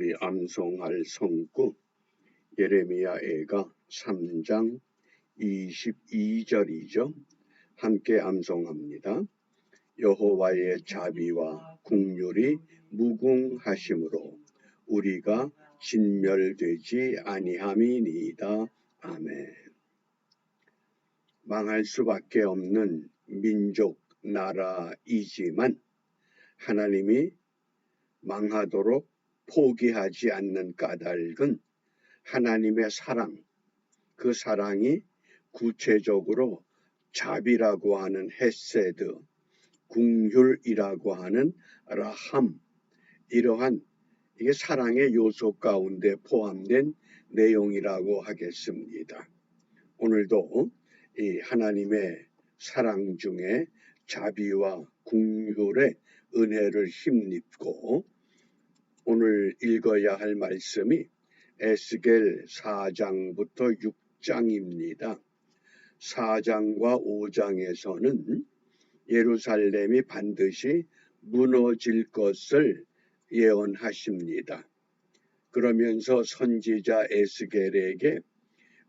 우리 암송할 성구 예레미야애가 3장 22절이죠. 함께 암송합니다. 여호와의 자비와 긍휼이 무궁하심으로 우리가 진멸되지 아니함이니이다. 아멘. 망할 수밖에 없는 민족, 나라이지만 하나님이 망하도록 포기하지 않는 까닭은 하나님의 사랑, 그 사랑이 구체적으로 자비라고 하는 헤세드, 긍휼이라고 하는 라함, 이러한 이게 사랑의 요소 가운데 포함된 내용이라고 하겠습니다. 오늘도 이 하나님의 사랑 중에 자비와 긍휼의 은혜를 힘입고 오늘 읽어야 할 말씀이 에스겔 4장부터 6장입니다. 4장과 5장에서는 예루살렘이 반드시 무너질 것을 예언하십니다. 그러면서 선지자 에스겔에게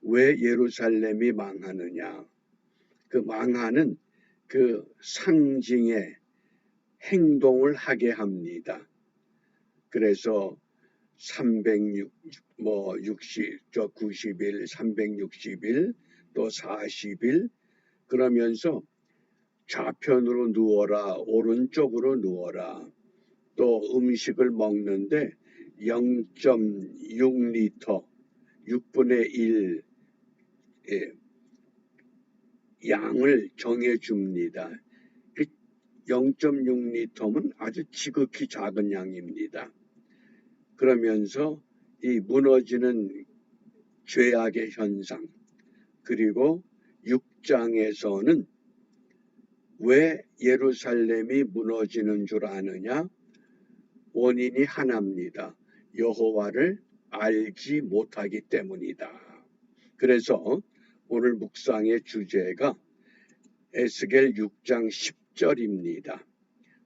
왜 예루살렘이 망하느냐, 그 망하는 그 상징의 행동을 하게 합니다. 그래서 90일, 360일, 또 40일 그러면서 좌편으로 누워라, 오른쪽으로 누워라. 또 음식을 먹는데 0.6리터, 6분의 1 양을 정해줍니다. 0.6리터면 아주 지극히 작은 양입니다. 그러면서 이 무너지는 죄악의 현상, 그리고 6장에서는 왜 예루살렘이 무너지는 줄 아느냐? 원인이 하나입니다. 여호와를 알지 못하기 때문이다. 그래서 오늘 묵상의 주제가 에스겔 6장 10절입니다.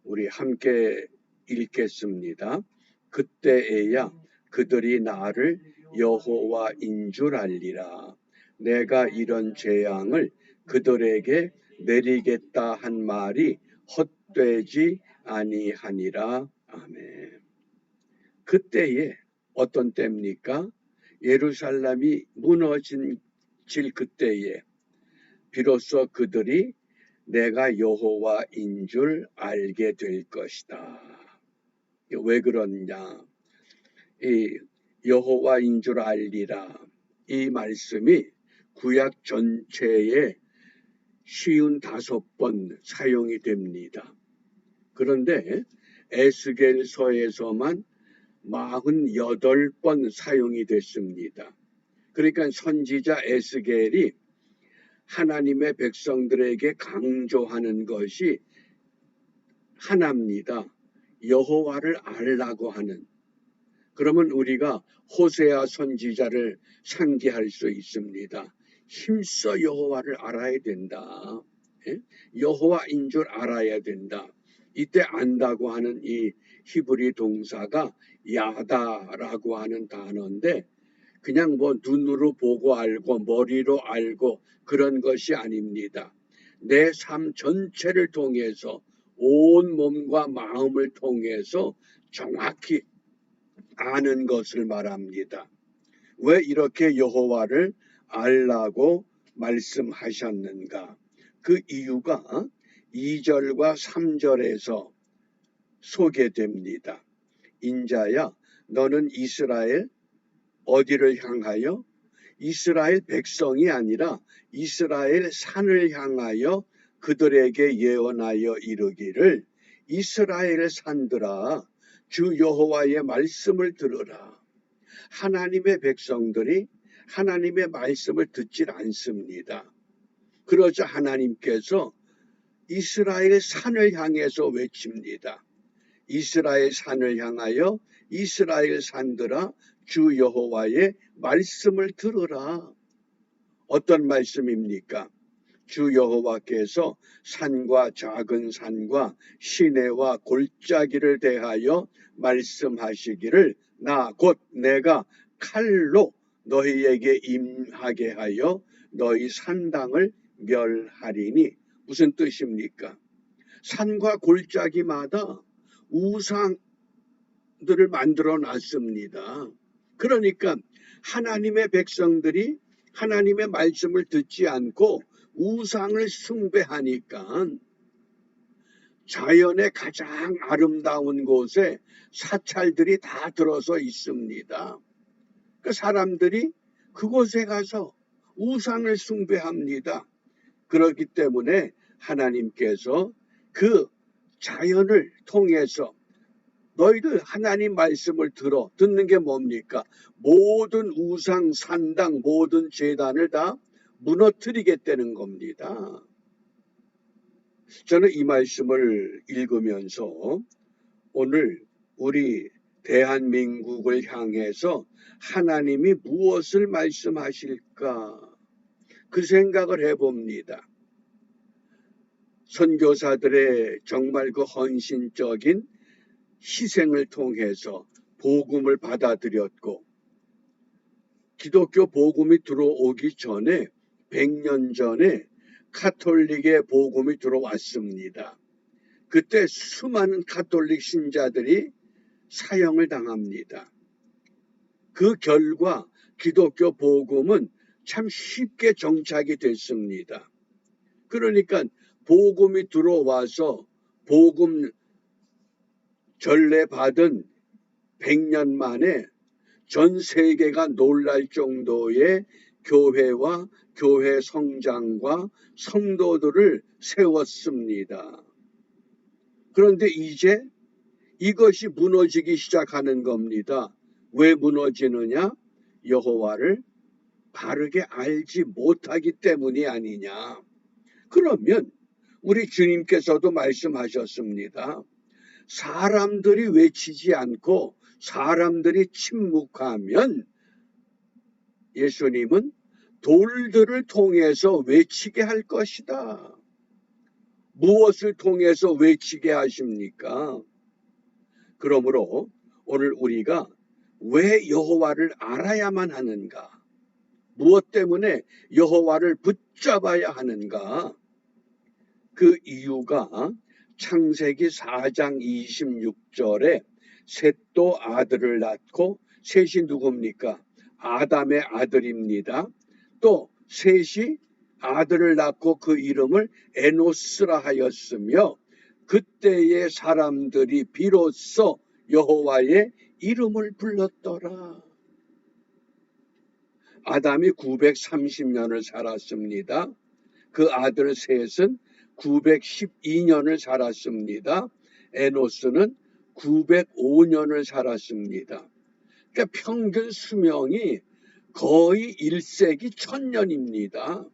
우리 함께 읽겠습니다. 그때에야 그들이 나를 여호와인 줄 알리라. 내가 이런 재앙을 그들에게 내리겠다 한 말이 헛되지 아니하니라. 아멘. 그때에 어떤 때입니까? 예루살렘이 무너질 그때에 비로소 그들이 내가 여호와인 줄 알게 될 것이다. 왜 그러냐? 이 여호와인 줄 알리라, 이 말씀이 구약 전체에 55번 사용이 됩니다. 그런데 에스겔서에서만 48번 사용이 됐습니다. 그러니까 선지자 에스겔이 하나님의 백성들에게 강조하는 것이 하나입니다. 여호와를 알라고 하는. 그러면 우리가 호세아 선지자를 상기할 수 있습니다. 힘써 여호와를 알아야 된다. 여호와인 줄 알아야 된다. 이때 안다고 하는 이 히브리 동사가 야다라고 하는 단어인데 그냥 눈으로 보고 알고 머리로 알고 그런 것이 아닙니다. 내 삶 전체를 통해서 온 몸과 마음을 통해서 정확히 아는 것을 말합니다. 왜 이렇게 여호와를 알라고 말씀하셨는가? 그 이유가 2절과 3절에서 소개됩니다. 인자야, 너는 이스라엘 어디를 향하여? 이스라엘 백성이 아니라 이스라엘 산을 향하여 그들에게 예언하여 이르기를 이스라엘 산들아, 주 여호와의 말씀을 들으라. 하나님의 백성들이 하나님의 말씀을 듣질 않습니다. 그러자 하나님께서 이스라엘 산을 향해서 외칩니다. 이스라엘 산을 향하여 이스라엘 산들아, 주 여호와의 말씀을 들으라. 어떤 말씀입니까? 주 여호와께서 산과 작은 산과 시내와 골짜기를 대하여 말씀하시기를 나 곧 내가 칼로 너희에게 임하게 하여 너희 산당을 멸하리니. 무슨 뜻입니까? 산과 골짜기마다 우상들을 만들어 놨습니다. 그러니까 하나님의 백성들이 하나님의 말씀을 듣지 않고 우상을 숭배하니까 자연의 가장 아름다운 곳에 사찰들이 다 들어서 있습니다. 그 사람들이 그곳에 가서 우상을 숭배합니다. 그렇기 때문에 하나님께서 그 자연을 통해서 너희들 하나님 말씀을 듣는 게 뭡니까? 모든 우상, 산당, 모든 제단을 다 무너뜨리겠다는 겁니다. 저는 이 말씀을 읽으면서 오늘 우리 대한민국을 향해서 하나님이 무엇을 말씀하실까? 그 생각을 해봅니다. 선교사들의 정말 그 헌신적인 희생을 통해서 복음을 받아들였고, 기독교 복음이 들어오기 전에 100년 전에 카톨릭의 복음이 들어왔습니다. 그때 수많은 카톨릭 신자들이 사형을 당합니다. 그 결과 기독교 복음은 참 쉽게 정착이 됐습니다. 그러니까 복음이 들어와서 복음 전례 받은 100년 만에 전 세계가 놀랄 정도의 교회와 교회 성장과 성도들을 세웠습니다. 그런데 이제 이것이 무너지기 시작하는 겁니다. 왜 무너지느냐? 여호와를 바르게 알지 못하기 때문이 아니냐. 그러면 우리 주님께서도 말씀하셨습니다. 사람들이 외치지 않고 사람들이 침묵하면 예수님은 돌들을 통해서 외치게 할 것이다. 무엇을 통해서 외치게 하십니까? 그러므로 오늘 우리가 왜 여호와를 알아야만 하는가? 무엇 때문에 여호와를 붙잡아야 하는가? 그 이유가 창세기 4장 26절에 셋도 아들을 낳고, 셋이 누굽니까? 아담의 아들입니다. 또 셋이 아들을 낳고 그 이름을 에노스라 하였으며, 그때의 사람들이 비로소 여호와의 이름을 불렀더라. 아담이 930년을 살았습니다. 그 아들 셋은 912년을 살았습니다. 에노스는 905년을 살았습니다. 그러니까 평균 수명이 거의 1세기 1000년입니다.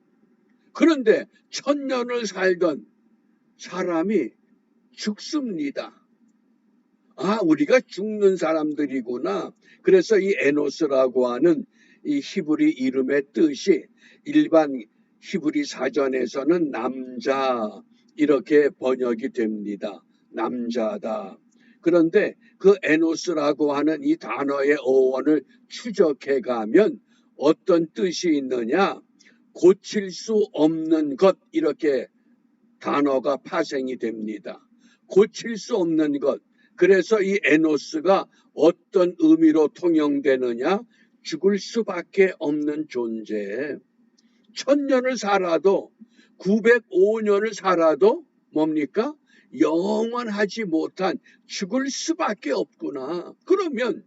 그런데 1000년을 살던 사람이 죽습니다. 아, 우리가 죽는 사람들이구나. 그래서 이 에노스라고 하는 이 히브리 이름의 뜻이 일반 히브리 사전에서는 남자 이렇게 번역이 됩니다. 남자다. 그런데 그 에노스라고 하는 이 단어의 어원을 추적해 가면 어떤 뜻이 있느냐? 고칠 수 없는 것, 이렇게 단어가 파생이 됩니다. 고칠 수 없는 것. 그래서 이 에노스가 어떤 의미로 통용되느냐? 죽을 수밖에 없는 존재. 1000년을 살아도 905년을 살아도 뭡니까? 영원하지 못한 죽을 수밖에 없구나. 그러면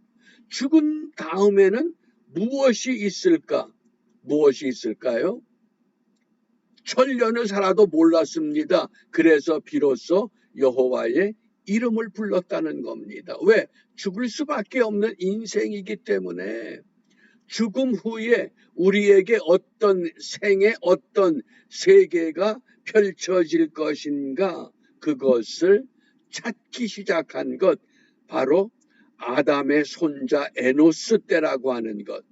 죽은 다음에는 무엇이 있을까? 무엇이 있을까요? 1000년을 살아도 몰랐습니다. 그래서 비로소 여호와의 이름을 불렀다는 겁니다. 왜? 죽을 수밖에 없는 인생이기 때문에. 죽음 후에 우리에게 어떤 생애, 어떤 세계가 펼쳐질 것인가, 그것을 찾기 시작한 것, 바로 아담의 손자 에노스 때라고 하는 것.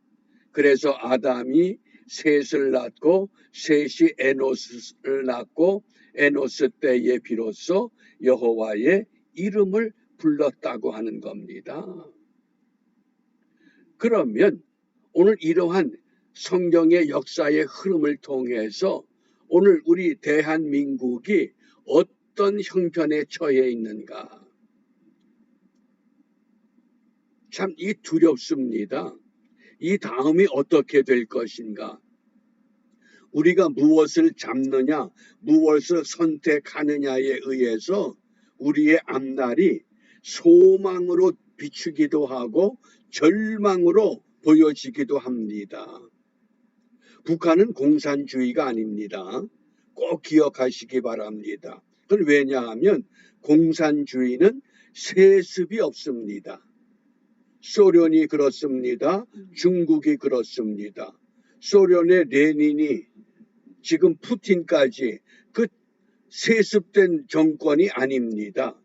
그래서 아담이 셋을 낳고 셋이 에노스를 낳고 에노스 때에 비로소 여호와의 이름을 불렀다고 하는 겁니다. 그러면 오늘 이러한 성경의 역사의 흐름을 통해서 오늘 우리 대한민국이 어떤 형편에 처해 있는가? 참 이 두렵습니다. 이 다음이 어떻게 될 것인가? 우리가 무엇을 잡느냐, 무엇을 선택하느냐에 의해서 우리의 앞날이 소망으로 비추기도 하고 절망으로 보여지기도 합니다. 북한은 공산주의가 아닙니다. 꼭 기억하시기 바랍니다. 그건 왜냐하면 공산주의는 세습이 없습니다. 소련이 그렇습니다. 중국이 그렇습니다. 소련의 레닌이 지금 푸틴까지 그 세습된 정권이 아닙니다.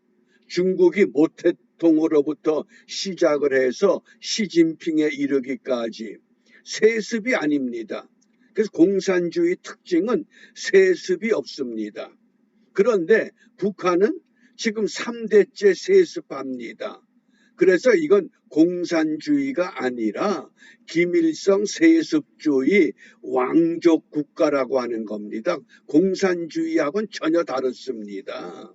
중국이 모태통으로부터 시작을 해서 시진핑에 이르기까지 세습이 아닙니다. 그래서 공산주의 특징은 세습이 없습니다. 그런데 북한은 지금 3대째 세습합니다. 그래서 이건 공산주의가 아니라 김일성 세습주의 왕족 국가라고 하는 겁니다. 공산주의하고는 전혀 다릅니다.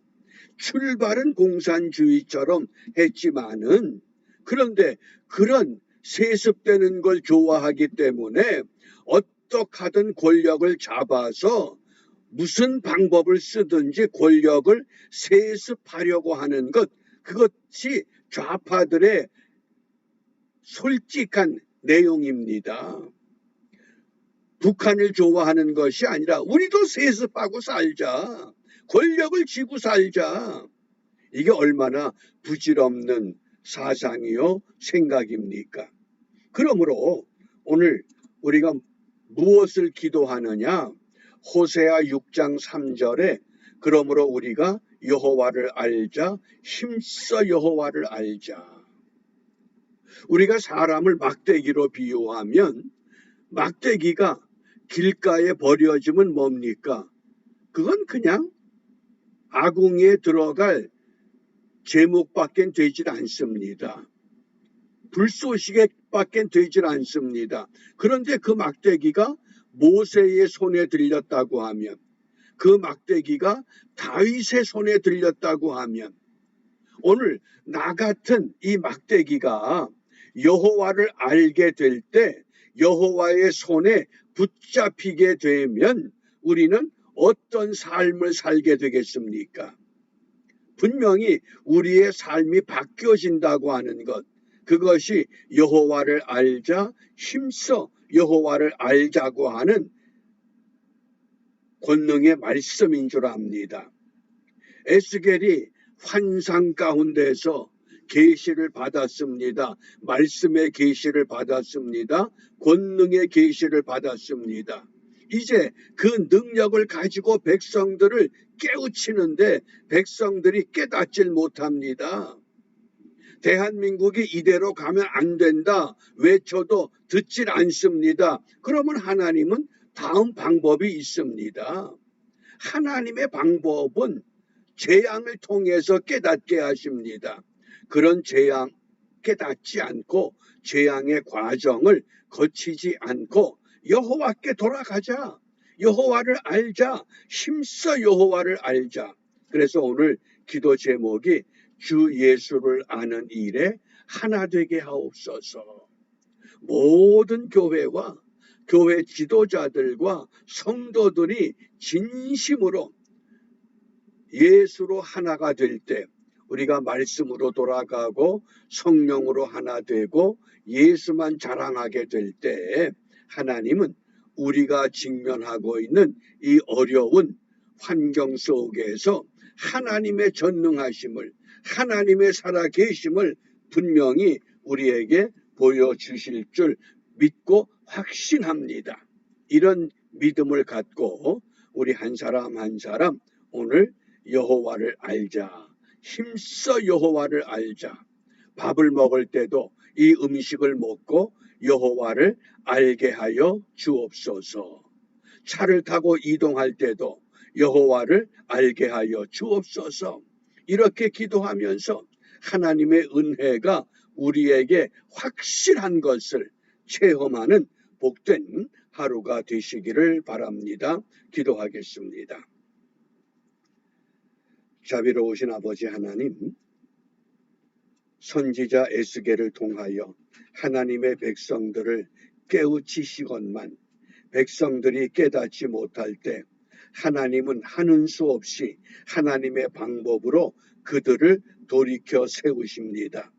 출발은 공산주의처럼 했지만은 그런데 그런 세습되는 걸 좋아하기 때문에 어떻게든 권력을 잡아서 무슨 방법을 쓰든지 권력을 세습하려고 하는 것, 그것이 좌파들의 솔직한 내용입니다. 북한을 좋아하는 것이 아니라 우리도 세습하고 살자. 권력을 쥐고 살자. 이게 얼마나 부질없는 사상이요 생각입니까? 그러므로 오늘 우리가 무엇을 기도하느냐? 호세아 6장 3절에 그러므로 우리가 여호와를 알자, 힘써 여호와를 알자. 우리가 사람을 막대기로 비유하면 막대기가 길가에 버려지면 뭡니까? 그건 그냥 아궁이에 들어갈 제목밖엔 되질 않습니다. 불쏘시개밖엔 되질 않습니다. 그런데 그 막대기가 모세의 손에 들렸다고 하면, 그 막대기가 다윗의 손에 들렸다고 하면, 오늘 나 같은 이 막대기가 여호와를 알게 될 때 여호와의 손에 붙잡히게 되면 우리는 어떤 삶을 살게 되겠습니까? 분명히 우리의 삶이 바뀌어진다고 하는 것, 그것이 여호와를 알자, 힘써 여호와를 알자고 하는 권능의 말씀인 줄 압니다. 에스겔이 환상 가운데서 계시를 받았습니다. 말씀의 계시를 받았습니다. 권능의 계시를 받았습니다. 이제 그 능력을 가지고 백성들을 깨우치는데 백성들이 깨닫질 못합니다. 대한민국이 이대로 가면 안 된다 외쳐도 듣질 않습니다. 그러면 하나님은 다음 방법이 있습니다. 하나님의 방법은 재앙을 통해서 깨닫게 하십니다. 그런 재앙 깨닫지 않고 재앙의 과정을 거치지 않고 여호와께 돌아가자. 여호와를 알자. 힘써 여호와를 알자. 그래서 오늘 기도 제목이 주 예수를 아는 일에 하나 되게 하옵소서. 모든 교회와 교회 지도자들과 성도들이 진심으로 예수로 하나가 될 때 우리가 말씀으로 돌아가고 성령으로 하나 되고 예수만 자랑하게 될 때 하나님은 우리가 직면하고 있는 이 어려운 환경 속에서 하나님의 전능하심을, 하나님의 살아계심을 분명히 우리에게 보여주실 줄 믿고 확신합니다. 이런 믿음을 갖고 우리 한 사람 한 사람 오늘 여호와를 알자. 힘써 여호와를 알자. 밥을 먹을 때도 이 음식을 먹고 여호와를 알게 하여 주옵소서. 차를 타고 이동할 때도 여호와를 알게 하여 주옵소서. 이렇게 기도하면서 하나님의 은혜가 우리에게 확실한 것을 체험하는 복된 하루가 되시기를 바랍니다. 기도하겠습니다. 자비로우신 아버지 하나님, 선지자 에스겔을 통하여 하나님의 백성들을 깨우치시건만 백성들이 깨닫지 못할 때 하나님은 하는 수 없이 하나님의 방법으로 그들을 돌이켜 세우십니다.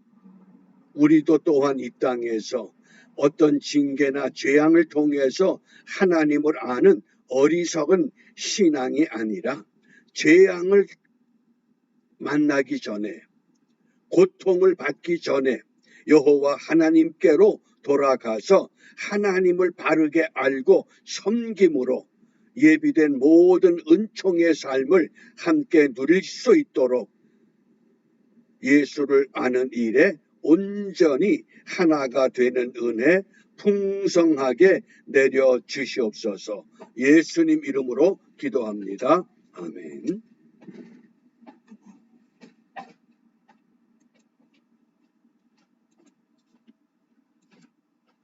우리도 또한 이 땅에서 어떤 징계나 재앙을 통해서 하나님을 아는 어리석은 신앙이 아니라 재앙을 만나기 전에, 고통을 받기 전에 여호와 하나님께로 돌아가서 하나님을 바르게 알고 섬김으로 예비된 모든 은총의 삶을 함께 누릴 수 있도록 예수를 아는 일에 온전히 하나가 되는 은혜 풍성하게 내려 주시옵소서. 예수님 이름으로 기도합니다. 아멘.